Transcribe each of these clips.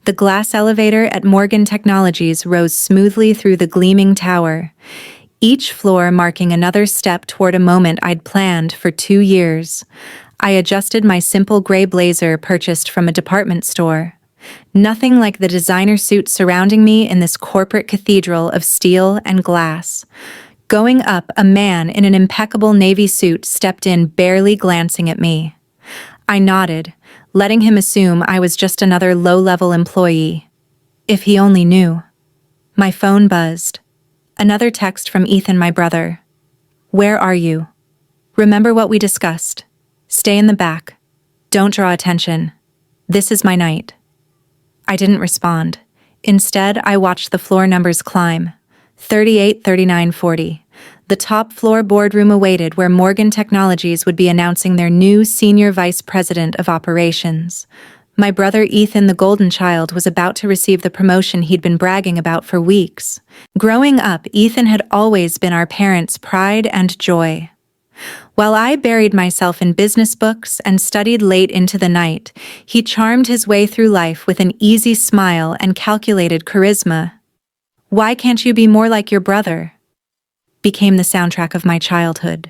The glass elevator at Morgan Technologies rose smoothly through the gleaming tower, each floor marking another step toward a moment I'd planned for 2 years. I adjusted my simple gray blazer purchased from a department store. Nothing like the designer suit surrounding me in this corporate cathedral of steel and glass. Going up, a man in an impeccable navy suit stepped in, barely glancing at me. I nodded, letting him assume I was just another low-level employee. If he only knew. My phone buzzed. Another text from Ethan, my brother. "Where are you? Remember what we discussed. Stay in the back. Don't draw attention. This is my night." I didn't respond. Instead, I watched the floor numbers climb. 38, 39, 40. The top floor boardroom awaited, where Morgan Technologies would be announcing their new Senior Vice President of Operations. My brother Ethan, the golden child, was about to receive the promotion he'd been bragging about for weeks. Growing up, Ethan had always been our parents' pride and joy. While I buried myself in business books and studied late into the night, he charmed his way through life with an easy smile and calculated charisma. "Why can't you be more like your brother?" became the soundtrack of my childhood.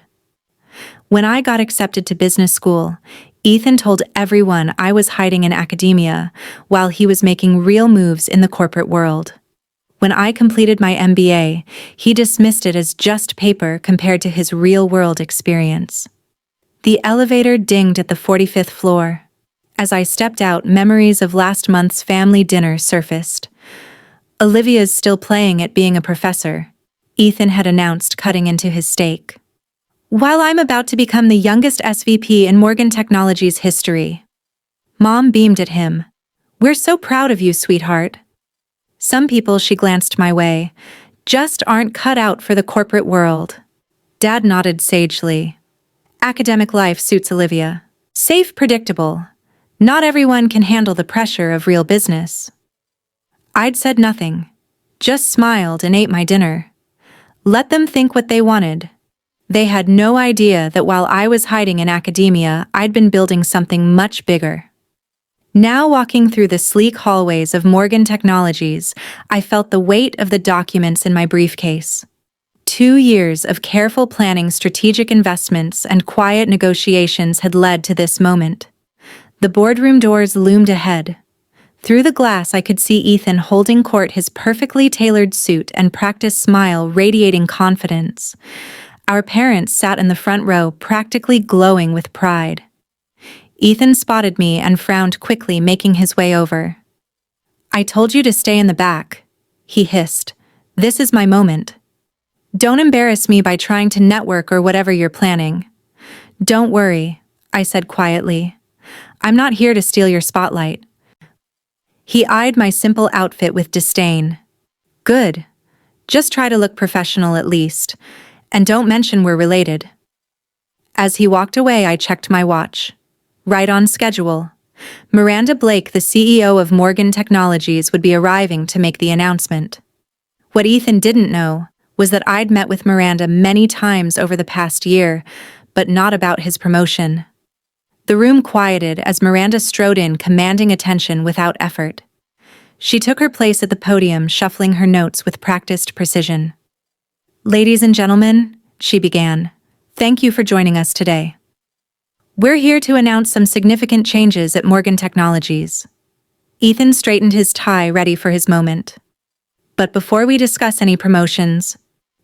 When I got accepted to business school, Ethan told everyone I was hiding in academia while he was making real moves in the corporate world. When I completed my MBA, he dismissed it as just paper compared to his real-world experience. The elevator dinged at the 45th floor. As I stepped out, memories of last month's family dinner surfaced. "Olivia's still playing at being a professor," Ethan had announced, cutting into his steak. "While I'm about to become the youngest SVP in Morgan Technologies history." Mom beamed at him. "We're so proud of you, sweetheart." Some people, she glanced my way, just aren't cut out for the corporate world. Dad nodded sagely. "Academic life suits Olivia. Safe, predictable. Not everyone can handle the pressure of real business." I'd said nothing, just smiled and ate my dinner. Let them think what they wanted. They had no idea that while I was hiding in academia, I'd been building something much bigger. Now, walking through the sleek hallways of Morgan Technologies, I felt the weight of the documents in my briefcase. 2 years of careful planning, strategic investments, and quiet negotiations had led to this moment. The boardroom doors loomed ahead. Through the glass, I could see Ethan holding court, his perfectly tailored suit and practiced smile radiating confidence. Our parents sat in the front row, practically glowing with pride. Ethan spotted me and frowned quickly, making his way over. "I told you to stay in the back," he hissed. "This is my moment. Don't embarrass me by trying to network or whatever you're planning." "Don't worry," I said quietly. "I'm not here to steal your spotlight." He eyed my simple outfit with disdain. "Good. Just try to look professional at least. And don't mention we're related." As he walked away, I checked my watch. Right on schedule. Miranda Blake, the CEO of Morgan Technologies, would be arriving to make the announcement. What Ethan didn't know was that I'd met with Miranda many times over the past year, but not about his promotion. The room quieted as Miranda strode in, commanding attention without effort. She took her place at the podium, shuffling her notes with practiced precision. "Ladies and gentlemen," she began, "thank you for joining us today. We're here to announce some significant changes at Morgan Technologies." Ethan straightened his tie, ready for his moment. "But before we discuss any promotions,"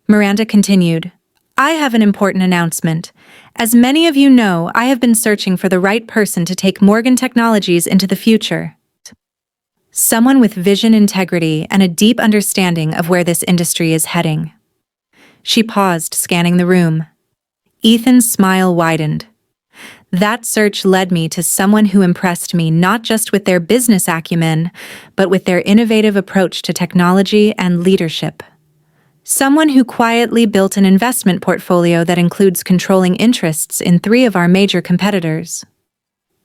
Miranda continued, "I have an important announcement. As many of you know, I have been searching for the right person to take Morgan Technologies into the future. Someone with vision, integrity, and a deep understanding of where this industry is heading." She paused, scanning the room. Ethan's smile widened. That search led me to someone who impressed me not just with their business acumen, but with their innovative approach to technology and leadership. Someone who quietly built an investment portfolio that includes controlling interests in 3 of our major competitors.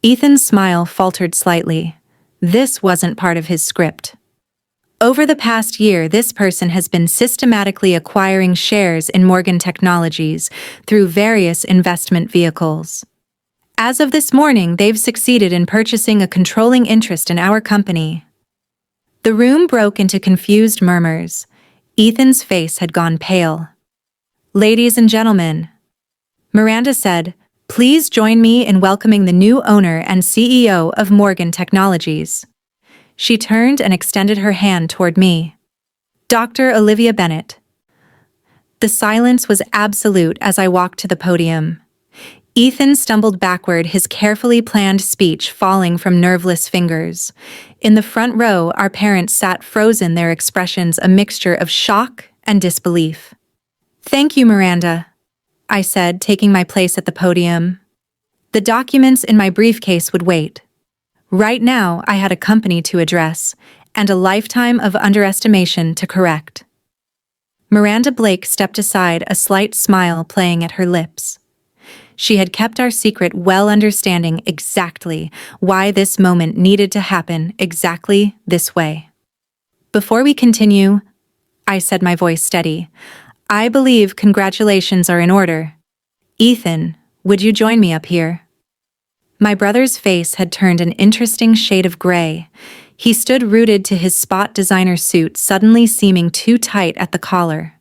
Ethan's smile faltered slightly. This wasn't part of his script. Over the past year, this person has been systematically acquiring shares in Morgan Technologies through various investment vehicles. As of this morning, they've succeeded in purchasing a controlling interest in our company. The room broke into confused murmurs. Ethan's face had gone pale. "Ladies and gentlemen," Miranda said, "please join me in welcoming the new owner and CEO of Morgan Technologies." She turned and extended her hand toward me. "Dr. Olivia Bennett." The silence was absolute as I walked to the podium. Ethan stumbled backward, his carefully planned speech falling from nerveless fingers. In the front row, our parents sat frozen, their expressions a mixture of shock and disbelief. "Thank you, Miranda," I said, taking my place at the podium. The documents in my briefcase would wait. Right now, I had a company to address, and a lifetime of underestimation to correct. Miranda Blake stepped aside, a slight smile playing at her lips. She had kept our secret well, understanding exactly why this moment needed to happen exactly this way. "Before we continue," I said, my voice steady, "I believe congratulations are in order. Ethan, would you join me up here?" My brother's face had turned an interesting shade of gray. He stood rooted to his spot designer suit, suddenly seeming too tight at the collar.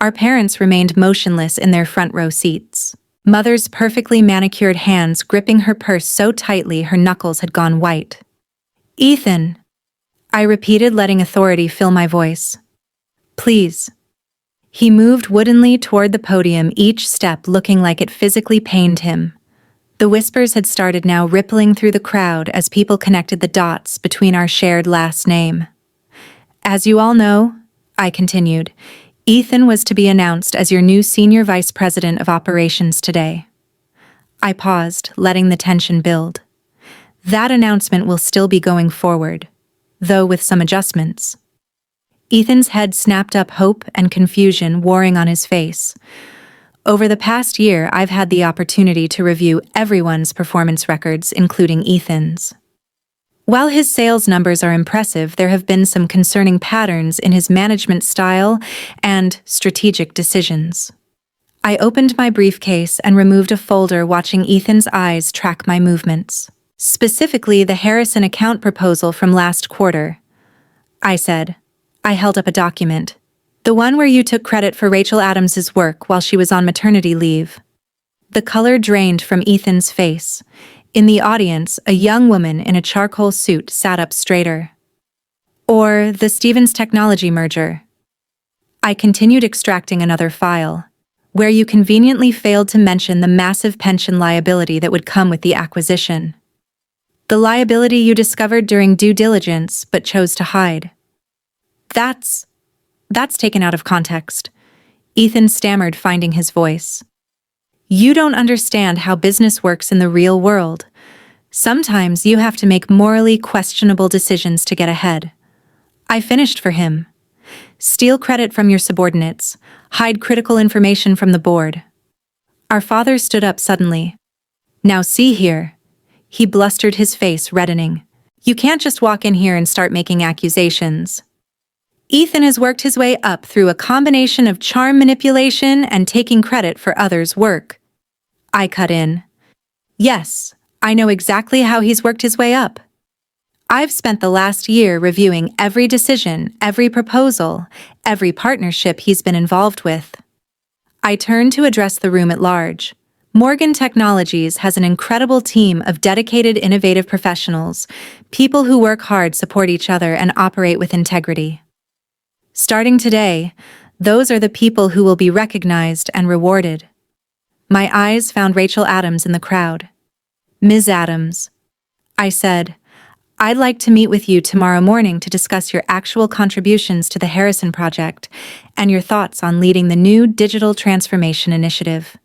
Our parents remained motionless in their front row seats. Mother's perfectly manicured hands gripping her purse so tightly her knuckles had gone white. "Ethan," I repeated, letting authority fill my voice. "Please." He moved woodenly toward the podium, each step looking like it physically pained him. The whispers had started now, rippling through the crowd as people connected the dots between our shared last name. "As you all know," I continued, "Ethan was to be announced as your new Senior Vice President of Operations today." I paused, letting the tension build. "That announcement will still be going forward, though with some adjustments." Ethan's head snapped up, hope and confusion warring on his face. Over the past year, I've had the opportunity to review everyone's performance records, including Ethan's. While his sales numbers are impressive, there have been some concerning patterns in his management style and strategic decisions. I opened my briefcase and removed a folder, watching Ethan's eyes track my movements. "Specifically, the Harrison account proposal from last quarter," I said. I held up a document. "The one where you took credit for Rachel Adams's work while she was on maternity leave." The color drained from Ethan's face. In the audience, a young woman in a charcoal suit sat up straighter. "Or the Stevens Technology merger." I continued, extracting another file, "where you conveniently failed to mention the massive pension liability that would come with the acquisition. The liability you discovered during due diligence but chose to hide." That's taken out of context," Ethan stammered, finding his voice. "You don't understand how business works in the real world. Sometimes you have to make morally questionable decisions to get ahead." I finished for him. "Steal credit from your subordinates, hide critical information from the board." Our father stood up suddenly. "Now see here," he blustered, his face reddening. "You can't just walk in here and start making accusations. Ethan has worked his way up through a combination of charm, manipulation, and taking credit for others' work." I cut in. "Yes, I know exactly how he's worked his way up. I've spent the last year reviewing every decision, every proposal, every partnership he's been involved with." I turned to address the room at large. Morgan Technologies has an incredible team of dedicated, innovative professionals, people who work hard, support each other, and operate with integrity. Starting today, those are the people who will be recognized and rewarded. My eyes found Rachel Adams in the crowd. "Ms. Adams," I said, "I'd like to meet with you tomorrow morning to discuss your actual contributions to the Harrison project and your thoughts on leading the new digital transformation initiative."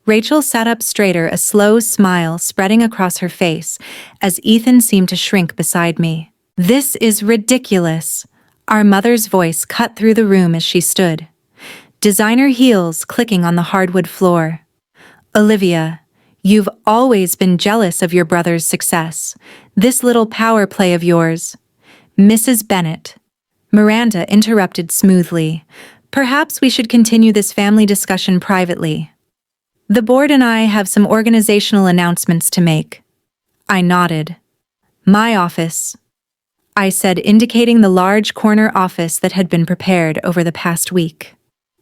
Rachel sat up straighter, a slow smile spreading across her face as Ethan seemed to shrink beside me. "This is ridiculous." Our mother's voice cut through the room as she stood, designer heels clicking on the hardwood floor. "Olivia, you've always been jealous of your brother's success. This little power play of yours." "Mrs. Bennett," Miranda interrupted smoothly, "perhaps we should continue this family discussion privately. The board and I have some organizational announcements to make." I nodded. "My office." I said, indicating the large corner office that had been prepared over the past week.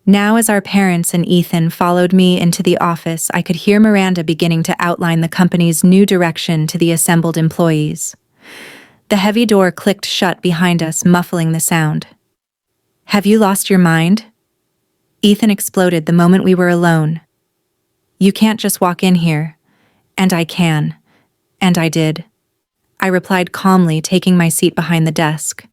Now, as our parents and Ethan followed me into the office, I could hear Miranda beginning to outline the company's new direction to the assembled employees. The heavy door clicked shut behind us, muffling the sound. "Have you lost your mind?" Ethan exploded the moment we were alone. "You can't just walk in here." "And I can." "And I did." I replied calmly, taking my seat behind the desk.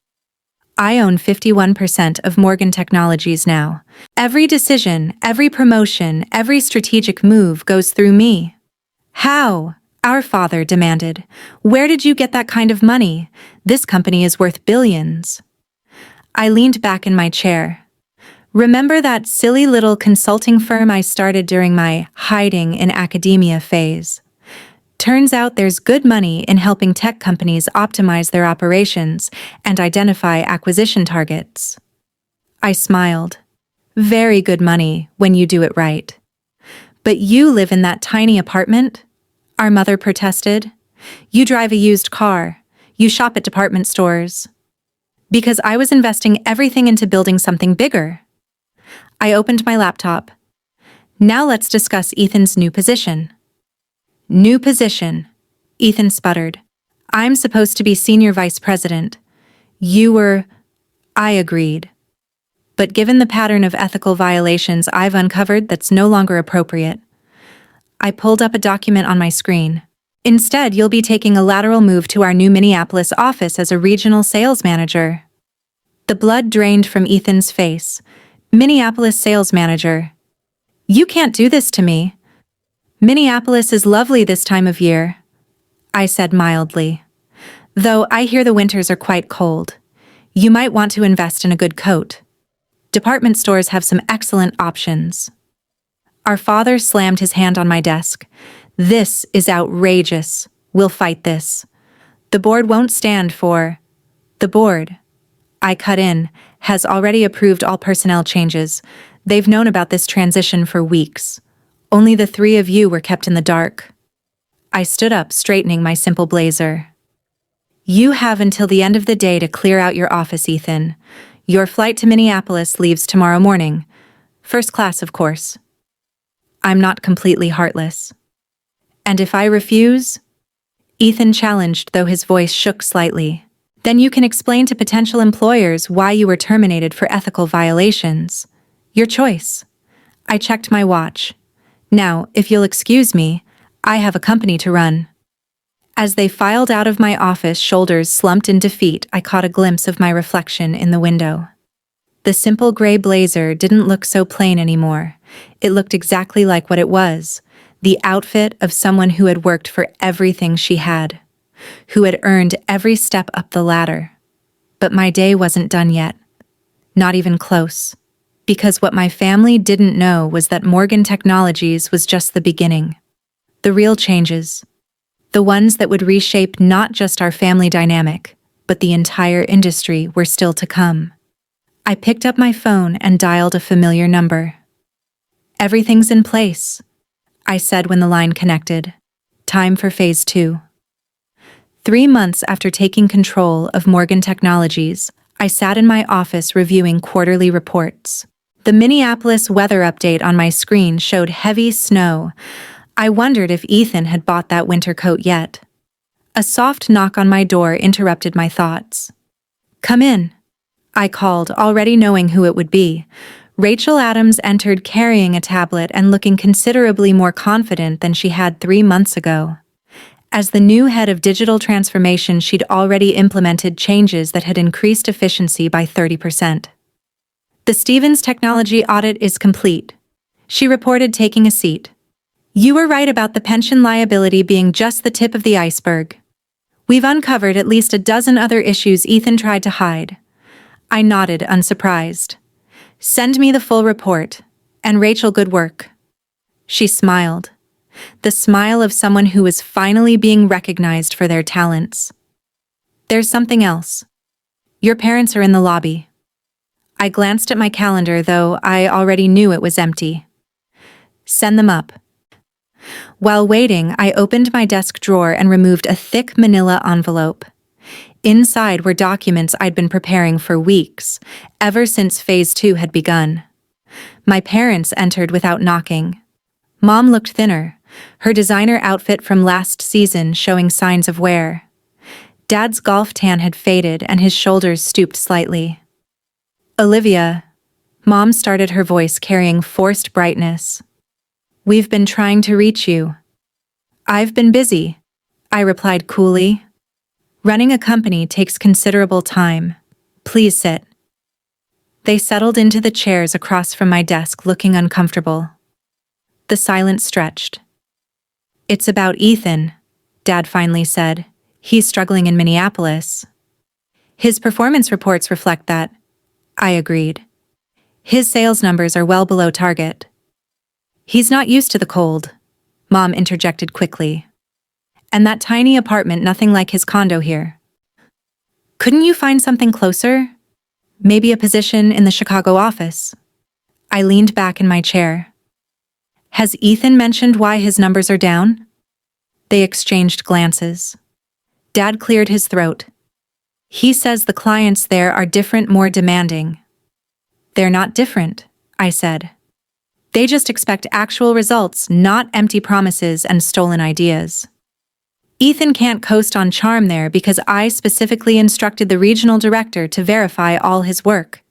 "I own 51% of Morgan Technologies now. Every decision, every promotion, every strategic move goes through me." "How?" our father demanded. "Where did you get that kind of money? This company is worth billions." I leaned back in my chair. "Remember that silly little consulting firm I started during my hiding in academia phase? Turns out there's good money in helping tech companies optimize their operations and identify acquisition targets." I smiled. "Very good money when you do it right." "But you live in that tiny apartment?" our mother protested. "You drive a used car. You shop at department stores." "Because I was investing everything into building something bigger." I opened my laptop. "Now let's discuss Ethan's new position." "New position," Ethan sputtered. "I'm supposed to be senior vice president. You were—" I agreed. "But given the pattern of ethical violations I've uncovered, that's no longer appropriate." I pulled up a document on my screen. "Instead, you'll be taking a lateral move to our new Minneapolis office as a regional sales manager." The blood drained from Ethan's face. "Minneapolis sales manager? You can't do this to me." "Minneapolis is lovely this time of year," I said mildly. "Though I hear the winters are quite cold. You might want to invest in a good coat. Department stores have some excellent options." Our father slammed his hand on my desk. "This is outrageous. We'll fight this. The board won't stand for—" "The board," I cut in, "has already approved all personnel changes. They've known about this transition for weeks. Only the three of you were kept in the dark." I stood up, straightening my simple blazer. "You have until the end of the day to clear out your office, Ethan. Your flight to Minneapolis leaves tomorrow morning. First class, of course." I'm not completely heartless. "And if I refuse?" Ethan challenged, though his voice shook slightly. "Then you can explain to potential employers why you were terminated for ethical violations. Your choice." I checked my watch. "Now, if you'll excuse me, I have a company to run." As they filed out of my office, shoulders slumped in defeat, I caught a glimpse of my reflection in the window. The simple gray blazer didn't look so plain anymore. It looked exactly like what it was, the outfit of someone who had worked for everything she had, who had earned every step up the ladder. But my day wasn't done yet. Not even close. Because what my family didn't know was that Morgan Technologies was just the beginning. The real changes. The ones that would reshape not just our family dynamic, but the entire industry, were still to come. I picked up my phone and dialed a familiar number. "Everything's in place," I said when the line connected. "Time for phase 2. 3 months after taking control of Morgan Technologies, I sat in my office reviewing quarterly reports. The Minneapolis weather update on my screen showed heavy snow. I wondered if Ethan had bought that winter coat yet. A soft knock on my door interrupted my thoughts. "Come in," I called, already knowing who it would be. Rachel Adams entered, carrying a tablet and looking considerably more confident than she had 3 months ago. As the new head of digital transformation, she'd already implemented changes that had increased efficiency by 30%. "The Stevens technology audit is complete," she reported, taking a seat. "You were right about the pension liability being just the tip of the iceberg. We've uncovered at least a dozen other issues Ethan tried to hide." I nodded, unsurprised. "Send me the full report. And Rachel, good work." She smiled. The smile of someone who was finally being recognized for their talents. "There's something else. Your parents are in the lobby." I glanced at my calendar, though I already knew it was empty. "Send them up." While waiting, I opened my desk drawer and removed a thick manila envelope. Inside were documents I'd been preparing for weeks, ever since Phase 2 had begun. My parents entered without knocking. Mom looked thinner, her designer outfit from last season showing signs of wear. Dad's golf tan had faded and his shoulders stooped slightly. "Olivia," Mom started, her voice carrying forced brightness. "We've been trying to reach you." "I've been busy," I replied coolly. "Running a company takes considerable time. Please sit." They settled into the chairs across from my desk, looking uncomfortable. The silence stretched. "It's about Ethan," Dad finally said. "He's struggling in Minneapolis." "His performance reports reflect that," I agreed. "His sales numbers are well below target." "He's not used to the cold," Mom interjected quickly. "And that tiny apartment, nothing like his condo here." "Couldn't you find something closer? Maybe a position in the Chicago office?" I leaned back in my chair. "Has Ethan mentioned why his numbers are down?" They exchanged glances. Dad cleared his throat. "He says the clients there are different, more demanding." "They're not different," I said. "They just expect actual results, not empty promises and stolen ideas. Ethan can't coast on charm there because I specifically instructed the regional director to verify all his work."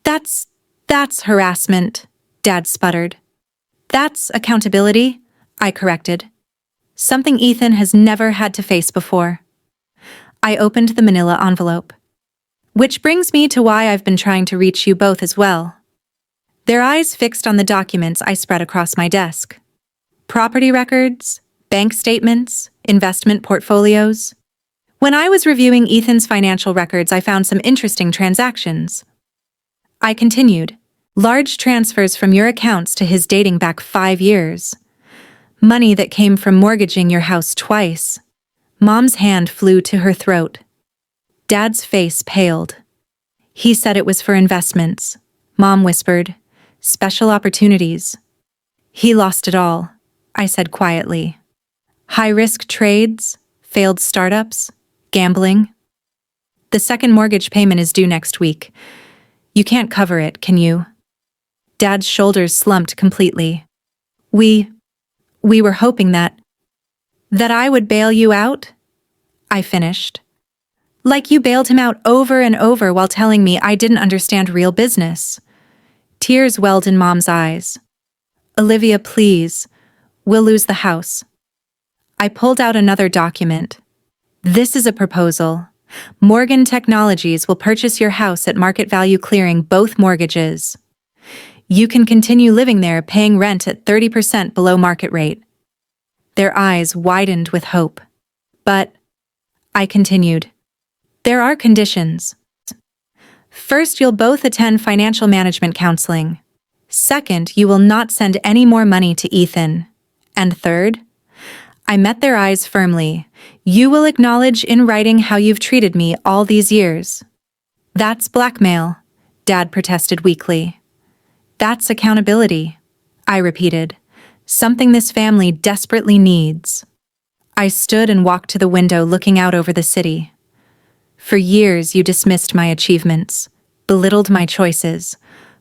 That's harassment," Dad sputtered. "That's accountability," I corrected. "Something Ethan has never had to face before." I opened the manila envelope. "Which brings me to why I've been trying to reach you both as well." Their eyes fixed on the documents I spread across my desk. Property records, bank statements, investment portfolios. When I was reviewing Ethan's financial records, I found some interesting transactions. I continued. "Large transfers from your accounts to his dating back 5 years. Money that came from mortgaging your house twice." Mom's hand flew to her throat. Dad's face paled. "He said it was for investments," Mom whispered. "Special opportunities." "He lost it all," I said quietly. "High-risk trades, failed startups, gambling." "The second mortgage payment is due next week. You can't cover it, can you?" Dad's shoulders slumped completely. We were hoping that I would bail you out?" I finished. "Like you bailed him out over and over while telling me I didn't understand real business." Tears welled in Mom's eyes. "Olivia, please. We'll lose the house." I pulled out another document. "This is a proposal. Morgan Technologies will purchase your house at market value, clearing both mortgages. You can continue living there, paying rent at 30% below market rate." Their eyes widened with hope. "But," I continued, "there are conditions. First, you'll both attend financial management counseling. Second, you will not send any more money to Ethan. And third," I met their eyes firmly, "you will acknowledge in writing how you've treated me all these years." "That's blackmail," Dad protested weakly. "That's accountability," I repeated. "Something this family desperately needs." I stood and walked to the window, looking out over the city. "For years you dismissed my achievements, belittled my choices,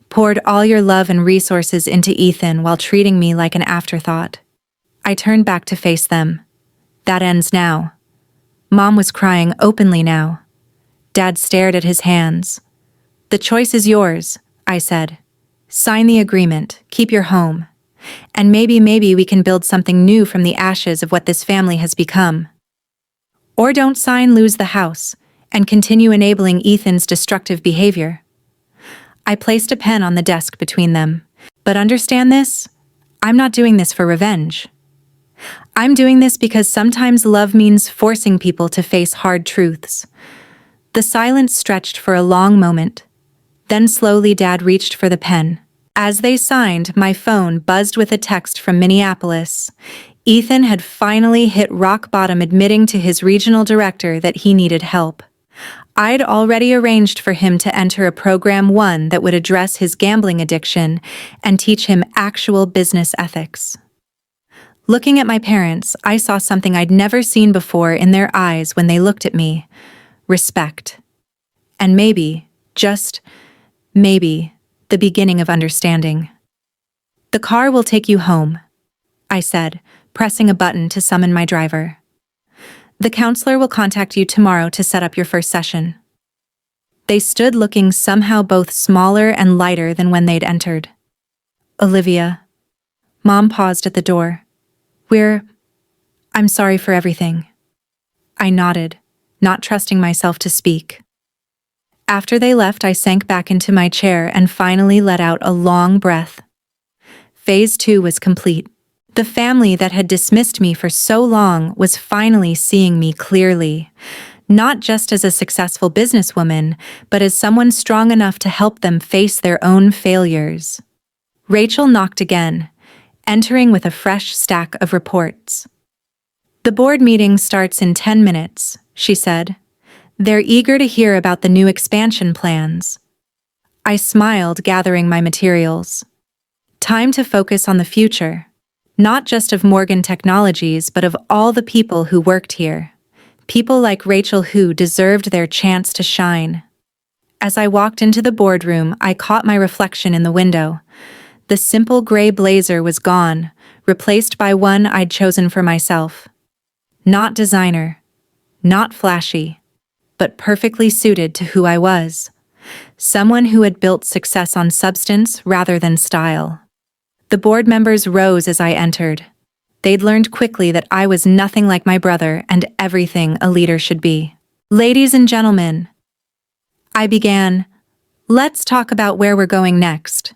poured all your love and resources into Ethan while treating me like an afterthought." I turned back to face them. "That ends now." Mom was crying openly now. Dad stared at his hands. "The choice is yours," I said. "Sign the agreement, keep your home, and maybe we can build something new from the ashes of what this family has become. Or don't sign, lose the house, and continue enabling Ethan's destructive behavior." I placed a pen on the desk between them. "But understand this, I'm not doing this for revenge. I'm doing this because sometimes love means forcing people to face hard truths." The silence stretched for a long moment. Then slowly Dad reached for the pen. As they signed, my phone buzzed with a text from Minneapolis. Ethan had finally hit rock bottom, admitting to his regional director that he needed help. I'd already arranged for him to enter a program, one that would address his gambling addiction and teach him actual business ethics. Looking at my parents, I saw something I'd never seen before in their eyes when they looked at me. respect, and maybe, just maybe, the beginning of understanding. "The car will take you home," I said, pressing a button to summon my driver. "The counselor will contact you tomorrow to set up your first session." They stood looking somehow both smaller and lighter than when they'd entered. "Olivia." Mom paused at the door. I'm sorry for everything." I nodded, not trusting myself to speak. After they left, I sank back into my chair and finally let out a long breath. Phase 2 was complete. The family that had dismissed me for so long was finally seeing me clearly, not just as a successful businesswoman, but as someone strong enough to help them face their own failures. Rachel knocked again, entering with a fresh stack of reports. "The board meeting starts in 10 minutes, she said. "They're eager to hear about the new expansion plans." I smiled, gathering my materials. Time to focus on the future, not just of Morgan Technologies, but of all the people who worked here. People like Rachel who deserved their chance to shine. As I walked into the boardroom, I caught my reflection in the window. The simple gray blazer was gone, replaced by one I'd chosen for myself. Not designer, not flashy, but perfectly suited to who I was. Someone who had built success on substance rather than style. The board members rose as I entered. They'd learned quickly that I was nothing like my brother and everything a leader should be. "Ladies and gentlemen," I began, "let's talk about where we're going next.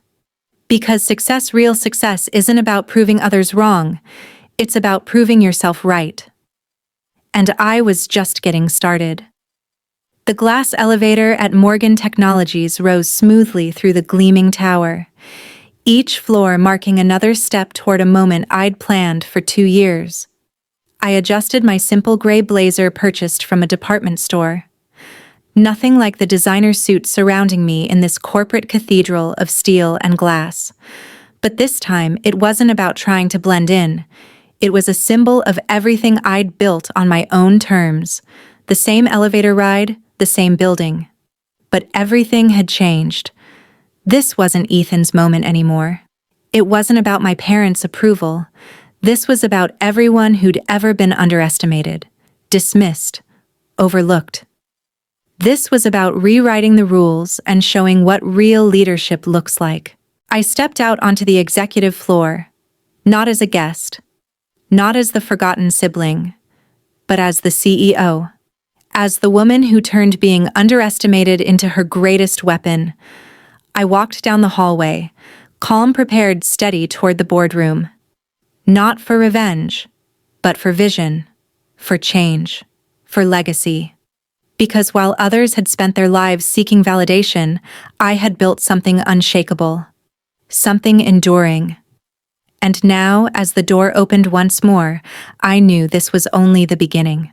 Because real success isn't about proving others wrong, it's about proving yourself right." And I was just getting started. The glass elevator at Morgan Technologies rose smoothly through the gleaming tower, each floor marking another step toward a moment I'd planned for 2 years. I adjusted my simple gray blazer purchased from a department store. Nothing like the designer suit surrounding me in this corporate cathedral of steel and glass. But this time, it wasn't about trying to blend in. It was a symbol of everything I'd built on my own terms. The same elevator ride, the same building. But everything had changed. This wasn't Ethan's moment anymore. It wasn't about my parents' approval. This was about everyone who'd ever been underestimated, dismissed, overlooked. This was about rewriting the rules and showing what real leadership looks like. I stepped out onto the executive floor, not as a guest, not as the forgotten sibling, but as the CEO. As the woman who turned being underestimated into her greatest weapon. I walked down the hallway, calm, prepared, steady toward the boardroom. Not for revenge, but for vision, for change, for legacy. Because while others had spent their lives seeking validation, I had built something unshakable, something enduring. And now, as the door opened once more, I knew this was only the beginning.